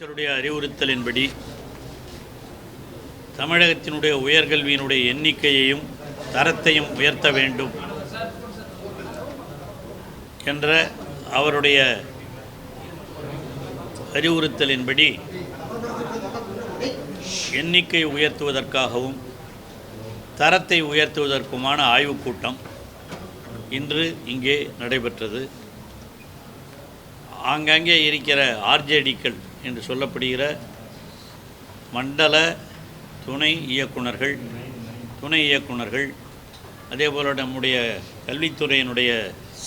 முதலமைச்சருடைய அறிவுறுத்தலின்படி தமிழகத்தினுடைய உயர்கல்வியினுடைய எண்ணிக்கையையும் தரத்தையும் உயர்த்த வேண்டும் என்ற அவருடைய அறிவுறுத்தலின்படி எண்ணிக்கை உயர்த்துவதற்காகவும் தரத்தை உயர்த்துவதற்குமான ஆய்வுக் கூட்டம் இன்று இங்கே நடைபெற்றது. ஆங்காங்கே இருக்கிற ஆர்ஜேடிக்கள் என்று சொல்லப்படுகிற மண்டல துணை இயக்குனர்கள் அதேபோல் நம்முடைய கல்வித்துறையினுடைய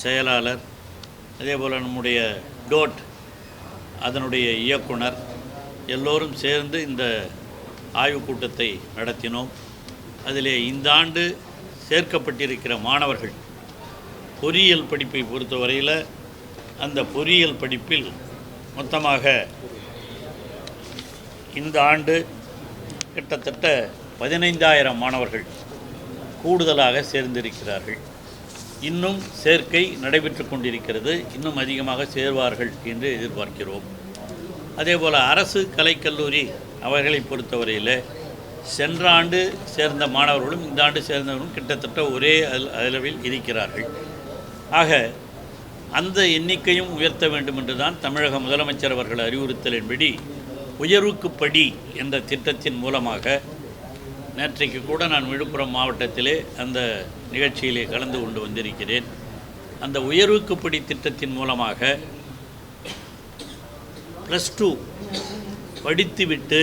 செயலாளர், அதேபோல் நம்முடைய டோட் அதனுடைய இயக்குனர் எல்லோரும் சேர்ந்து இந்த ஆய்வுக் கூட்டத்தை நடத்தினோம். அதிலே இந்த ஆண்டு சேர்க்கப்பட்டிருக்கிற மாணவர்கள் பொறியியல் படிப்பை பொறுத்தவரையில் அந்த பொறியியல் படிப்பில் மொத்தமாக இந்த ஆண்டு கிட்டத்தட்ட 15,000 மாணவர்கள் கூடுதலாக சேர்ந்திருக்கிறார்கள். இன்னும் சேர்க்கை நடைபெற்று கொண்டிருக்கிறது. இன்னும் அதிகமாக சேர்வார்கள் என்று எதிர்பார்க்கிறோம். அதேபோல் அரசு கலைக்கல்லூரி அவர்களை பொறுத்தவரையில் சென்ற ஆண்டு சேர்ந்த மாணவர்களும் இந்த ஆண்டு சேர்ந்தவர்களும் கிட்டத்தட்ட ஒரே அளவில் இருக்கிறார்கள். ஆக அந்த எண்ணிக்கையும் உயர்த்த வேண்டும் என்று தான் தமிழக முதலமைச்சர் அவர்கள் அறிவுறுத்தலின்படி உயர்வுக்கு படி என்ற திட்டத்தின் மூலமாக நேற்றைக்கு கூட நான் விழுப்புரம் மாவட்டத்திலே அந்த நிகழ்ச்சியிலே கலந்து கொண்டு வந்திருக்கிறேன். அந்த உயர்வுக்கு படி திட்டத்தின் மூலமாக +2 படித்துவிட்டு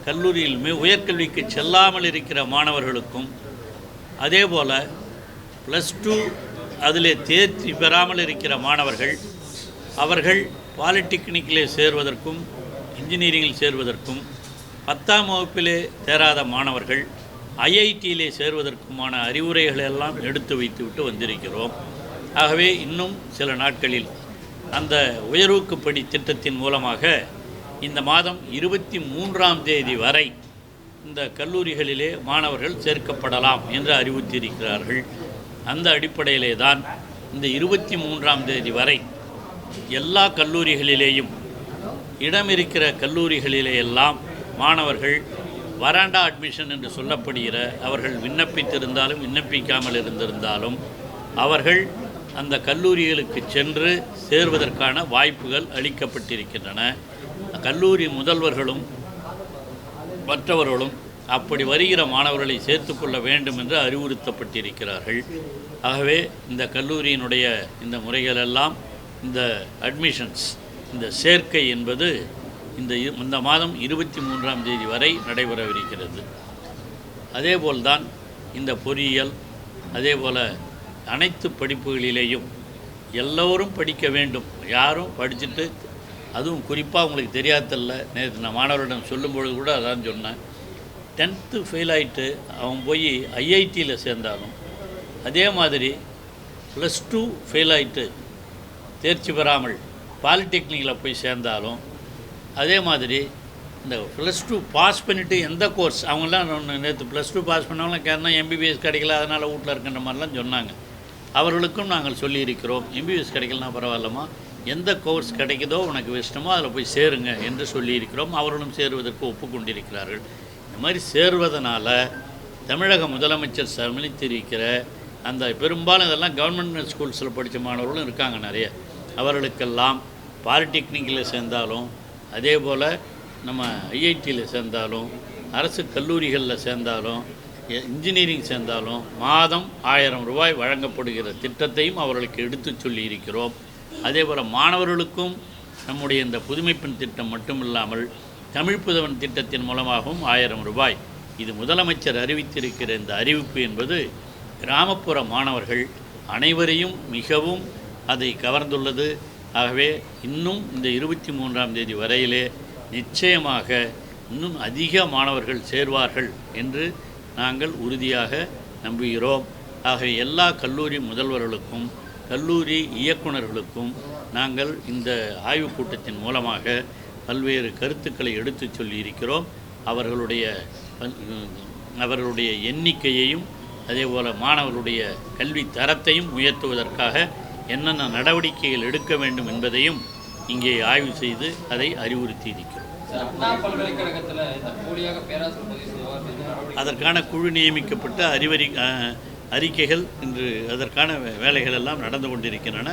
கல்லூரியில் உயர்கல்விக்கு செல்லாமல் இருக்கிற மாணவர்களுக்கும் அதேபோல் +2 அதிலே தேர்ச்சி பெறாமல் இருக்கிற மாணவர்கள் அவர்கள் பாலிடெக்னிக்கிலே சேர்வதற்கும் இன்ஜினியரிங்கில் சேர்வதற்கும் 10ஆம் வகுப்பிலே தேராத மாணவர்கள் ஐஐடியிலே சேர்வதற்குமான அறிவுரைகளை எல்லாம் எடுத்து வைத்துவிட்டு வந்திருக்கிறோம். ஆகவே இன்னும் சில நாட்களில் அந்த உயர்வுக்கு படி திட்டத்தின் மூலமாக இந்த மாதம் 23ஆம் தேதி வரை இந்த கல்லூரிகளிலே மாணவர்கள் சேர்க்கப்படலாம் என்று அறிவித்திருக்கிறார்கள். அந்த அடிப்படையிலே தான் இந்த 23ஆம் தேதி வரை எல்லா கல்லூரிகளிலேயும் இடம் இருக்கிற கல்லூரிகளிலே எல்லாம் மாணவர்கள் வராண்டா அட்மிஷன் என்று சொல்லப்படுகிற அவர்கள் விண்ணப்பித்திருந்தாலும் விண்ணப்பிக்காமல் இருந்திருந்தாலும் அவர்கள் அந்த கல்லூரிகளுக்கு சென்று சேர்வதற்கான வாய்ப்புகள் அளிக்கப்பட்டிருக்கின்றன. கல்லூரி முதல்வர்களும் மற்றவர்களும் அப்படி வருகிற மாணவர்களை சேர்த்துக்கொள்ள வேண்டும் என்று அறிவுறுத்தப்பட்டிருக்கிறார்கள். ஆகவே இந்த கல்லூரியினுடைய இந்த முறைகளெல்லாம் இந்த அட்மிஷன்ஸ் இந்த சேர்க்கை என்பது இந்த மாதம் 23ஆம் தேதி வரை நடைபெறவிருக்கிறது. அதேபோல்தான் இந்த பொறியியல் அதேபோல் அனைத்து படிப்புகளிலேயும் எல்லோரும் படிக்க வேண்டும். யாரும் படிச்சுட்டு அதுவும் குறிப்பாக உங்களுக்கு தெரியாதல்ல, நேற்று நான் மாணவர்களிடம் சொல்லும்பொழுது கூட அதான் சொன்னேன். 10th ஃபெயில் ஆகிட்டு அவன் போய் ஐஐடியில் சேர்ந்தாலும் அதே மாதிரி +2 ஃபெயில் ஆகிட்டு தேர்ச்சி பெறாமல் பாலிடெக்னிக்கில் போய் சேர்ந்தாலும் அதே மாதிரி இந்த +2 பாஸ் பண்ணிவிட்டு எந்த கோர்ஸ் அவங்களாம் நேற்று +2 பாஸ் பண்ணவங்களாம் கேட்டால் எம்பிபிஎஸ் கிடைக்கல அதனால் வீட்டில் இருக்கின்ற மாதிரிலாம் சொன்னாங்க. அவர்களுக்கும் நாங்கள் சொல்லியிருக்கிறோம், எம்பிபிஎஸ் கிடைக்கலனா பரவாயில்லம்மா, எந்த கோர்ஸ் கிடைக்குதோ உனக்கு இஷ்டமோ அதில் போய் சேருங்க என்று சொல்லியிருக்கிறோம். அவர்களும் சேருவதற்கு ஒப்புக்கொண்டிருக்கிறார்கள். இந்த மாதிரி சேர்வதனால தமிழக முதலமைச்சர் சமளித்திருக்கிற அந்த பெரும்பாலும் இதெல்லாம் கவர்மெண்ட் ஸ்கூல்ஸில் படித்த மாணவர்களும் இருக்காங்க நிறைய. அவர்களுக்கெல்லாம் பாலிடெக்னிக்கில் சேர்ந்தாலும் அதே போல் நம்ம ஐஐடியில் சேர்ந்தாலும் அரசு கல்லூரிகளில் சேர்ந்தாலும் இன்ஜினியரிங் சேர்ந்தாலும் மாதம் 1000 ரூபாய் வழங்கப்படுகிற திட்டத்தையும் அவர்களுக்கு எடுத்து சொல்லி இருக்கிறோம். அதே போல் மாணவர்களுக்கும் நம்முடைய இந்த புதுமைப்பெண் திட்டம் மட்டும் இல்லாமல் தமிழ் புதவன் திட்டத்தின் மூலமாகவும் 1000 ரூபாய் இது முதலமைச்சர் அறிவித்திருக்கிற இந்த அறிவிப்பு என்பது கிராமப்புற மாணவர்கள் அனைவரையும் மிகவும் அதை கவர்ந்துள்ளது. ஆகவே இன்னும் இந்த 23ஆம் தேதி வரையிலே நிச்சயமாக இன்னும் அதிக மாணவர்கள் சேர்வார்கள் என்று நாங்கள் உறுதியாக நம்புகிறோம். ஆகவே எல்லா கல்லூரி முதல்வர்களுக்கும் கல்லூரி இயக்குநர்களுக்கும் நாங்கள் இந்த ஆய்வுக் கூட்டத்தின் மூலமாக பல்வேறு கருத்துக்களை எடுத்து சொல்லியிருக்கிறோம். அவர்களுடைய எண்ணிக்கையையும் அதேபோல் மாணவர்களுடைய கல்வி தரத்தையும் உயர்த்துவதற்காக என்னென்ன நடவடிக்கைகள் எடுக்க வேண்டும் என்பதையும் இங்கே ஆய்வு செய்து அதை அறிவுறுத்தி இருக்கிறோம். அண்ணா பல்கலைக்கழகத்தில் இந்த போலியாக பேராசிரியர் பதிவு செய்வார் அதற்கான குழு நியமிக்கப்பட்டு அறிக்கைகள் இன்று அதற்கான வேலைகள் எல்லாம் நடந்து கொண்டிருக்கின்றன.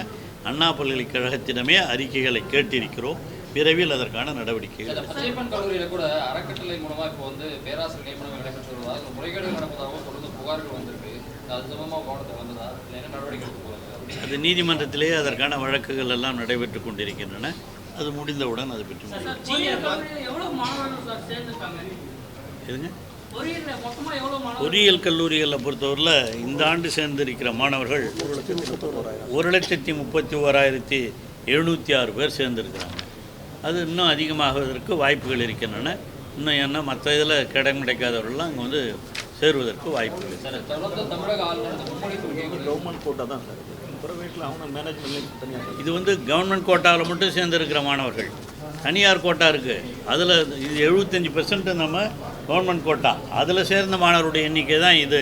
அண்ணா பல்கலைக்கழகத்திடமே அறிக்கைகளை கேட்டிருக்கிறோம். விரைவில் அதற்கான நடவடிக்கைகள். பச்சையப்பன் கல்லூரியில் கூட அறக்கட்டளை மூலமாக இப்போ வந்து பேராசிரியர் நியமனம் நடைபெற்று வருவதாக முறைகேடு நடப்பதாகவும் தொடர்ந்து புகார்கள் வந்திருக்கு. அது சம்பந்தமாக கவனத்துக்கு வந்ததா இல்லை என்ன நடவடிக்கை எடுத்து போகிறது? அது நீதிமன்றத்திலே அதற்கான வழக்குகள் எல்லாம் நடைபெற்று கொண்டிருக்கின்றன. அது முடிந்தவுடன் அது பற்றி எதுங்க பொறியியல் கல்லூரிகளில் பொறுத்தவரையில் இந்த ஆண்டு சேர்ந்திருக்கிற மாணவர்கள் 1,31,706 பேர் சேர்ந்திருக்கிறாங்க. அது இன்னும் அதிகமாகுவதற்கு வாய்ப்புகள் இருக்கின்றன. இன்னும் என்ன மற்ற இதில் கிடைக்காதவர்கள்லாம் அங்கே வந்து சேருவதற்கு வாய்ப்புகள் இருக்குது. கவர்மெண்ட் கோட்டா தான் சார். ப்ரைவேட்டில் அவங்க மேனேஜ்மெண்ட் தனியாக இது வந்து கவர்மெண்ட் கோட்டாவில் மட்டும் சேர்ந்துருக்கிற மாணவர்கள். தனியார் கோட்டா இருக்குது. அதில் இது 75% நம்ம கவர்மெண்ட் கோட்டா. அதில் சேர்ந்த மாணவருடைய எண்ணிக்கை தான் இது.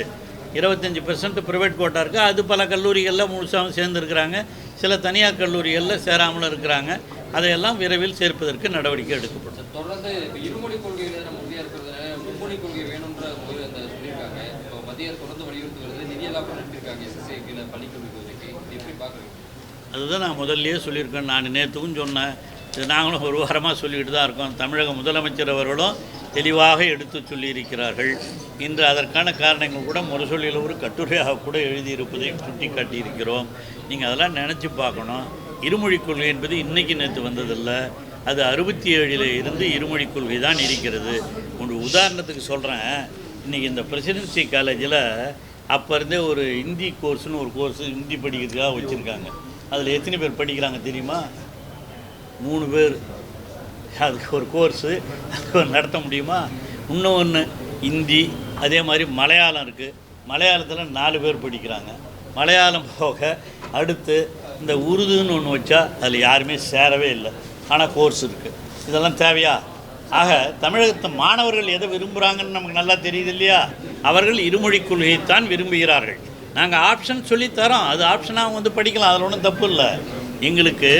25% ப்ரைவேட் கோட்டா இருக்குது. அது பல கல்லூரிகளில் முழுசாகவும் சேர்ந்துருக்கிறாங்க. சில தனியார் கல்லூரிகளில் சேராமலும் இருக்கிறாங்க. அதையெல்லாம் விரைவில் சேர்ப்பதற்கு நடவடிக்கை எடுக்கப்படும். தொடர்ந்து இருமொழி கொள்கையில் நம்ம உறுதியாக இருக்கிறது, மும்மொழி கொள்கை வேணுன்ற அந்த சொல்லியிருக்காங்க. இப்போ மத்திய தொடர்ந்து வலியுறுத்தி வருது. நிதியெல்லாம் அனுப்பியிருக்காங்க எஸ்எஸ்சி பள்ளிக்கல்விக்கு. எப்படி பார்க்குறீங்க? அதுதான் நான் முதல்லையே சொல்லியிருக்கேன். நான் நேற்றுக்கும் சொன்னேன். இது நாங்களும் ஒரு வாரமாக சொல்லிக்கிட்டு தான் இருக்கோம். தமிழக முதலமைச்சர் அவர்களும் தெளிவாக எடுத்து சொல்லியிருக்கிறார்கள். இன்று அதற்கான காரணங்கள் கூட முரசொலியில் ஒரு கட்டுரையாக கூட எழுதியிருப்பதையும் சுட்டி காட்டியிருக்கிறோம். நீங்கள் அதெல்லாம் நினச்சி பார்க்கணும். இருமொழிக் கொள்கை என்பது இன்றைக்கி நேற்று வந்ததில்லை. அது 67 இருந்து இருமொழிக் கொள்கை தான் இருக்கிறது. ஒரு உதாரணத்துக்கு சொல்கிறேன். இன்றைக்கி இந்த பிரசிடென்சி காலேஜில் அப்போ இருந்தே ஒரு ஹிந்தி கோர்ஸ்னு ஒரு கோர்ஸு ஹிந்தி படிக்கிறதுக்காக வச்சுருக்காங்க. அதில் எத்தனை பேர் படிக்கிறாங்க தெரியுமா? 3 பேர். அதுக்கு ஒரு கோர்ஸு நடத்த முடியுமா? இன்னொன்று ஹிந்தி, அதே மாதிரி மலையாளம் இருக்குது. மலையாளத்தில் 4 பேர் படிக்கிறாங்க. மலையாளம் போக அடுத்து இந்த உருதுன்னு ஒன்று வச்சா அதில் யாருமே சேரவே இல்லை. ஆனால் கோர்ஸ் இருக்குது. இதெல்லாம் தேவையா? ஆக தமிழகத்து மாணவர்கள் எதை விரும்புகிறாங்கன்னு நமக்கு நல்லா தெரியுது இல்லையா? அவர்கள் இருமொழிக் கொள்கையைத்தான் விரும்புகிறார்கள். நாங்கள் ஆப்ஷன் சொல்லித்தரோம். அது ஆப்ஷனாக வந்து படிக்கலாம். அதில் ஒன்றும் தப்பு இல்லை. எங்களுக்கு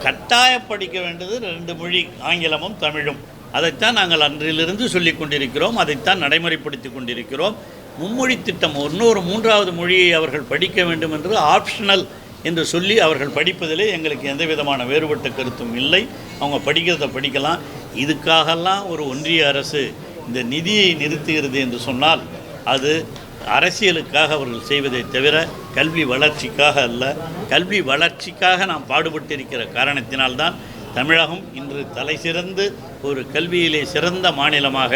கட்டாய படிக்க வேண்டியது 2 மொழி, ஆங்கிலமும் தமிழும். அதைத்தான் நாங்கள் அன்றிலிருந்து சொல்லி கொண்டிருக்கிறோம். அதைத்தான் நடைமுறைப்படுத்தி கொண்டிருக்கிறோம். மும்மொழி திட்டம், இன்னொரு 3வது மொழியை அவர்கள் படிக்க வேண்டும் என்று ஆப்ஷனல் என்று சொல்லி அவர்கள் படிப்பதிலே எங்களுக்கு எந்த விதமான வேறுபட்ட கருத்தும் இல்லை. அவங்க படிக்கிறத படிக்கலாம். இதுக்காகலாம் ஒரு ஒன்றிய அரசு இந்த நிதியை நிறுத்துகிறது என்று சொன்னால் அது அரசியலுக்காக அவர்கள் செய்வதை தவிர கல்வி வளர்ச்சிக்காக அல்ல. கல்வி வளர்ச்சிக்காக நாம் பாடுபட்டிருக்கிற காரணத்தினால்தான் தமிழகம் இன்று தலை சிறந்து ஒரு கல்வியிலே சிறந்த மாநிலமாக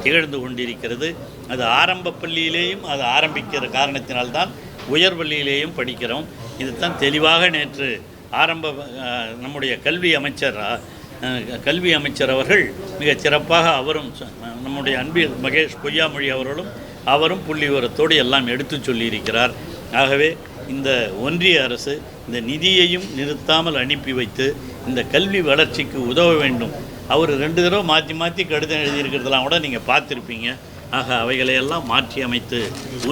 திகழ்ந்து கொண்டிருக்கிறது. அது ஆரம்ப பள்ளியிலேயும் அது ஆரம்பிக்கிற காரணத்தினால்தான் உயர்பள்ளியிலேயும் படிக்கிறோம். இதுதான் தெளிவாக நேற்று நம்முடைய கல்வி அமைச்சர் அவர்கள் மிகச் சிறப்பாக அவரும் நம்முடைய அன்பில் மகேஷ் பொய்யாமொழி அவரும் புள்ளி விவரத்தோடு எல்லாம் எடுத்து சொல்லியிருக்கிறார். ஆகவே இந்த ஒன்றிய அரசு இந்த நிதியையும் நிறுத்தாமல் அனுப்பி வைத்து இந்த கல்வி வளர்ச்சிக்கு உதவ வேண்டும். அவர் 2 தடவை மாற்றி கடிதம் எழுதியிருக்கிறதெல்லாம் கூட நீங்கள் பார்த்துருப்பீங்க. ஆக அவைகளையெல்லாம் மாற்றி அமைத்து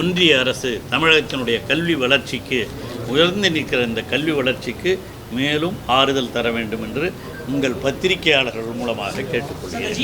ஒன்றிய அரசு தமிழகத்தினுடைய கல்வி வளர்ச்சிக்கு, உயர்ந்து நிற்கிற இந்த கல்வி வளர்ச்சிக்கு மேலும் ஆறுதல் தர வேண்டும் என்று உங்கள் பத்திரிகையாளர்கள் மூலமாக கேட்டுக்கொள்கிறேன்.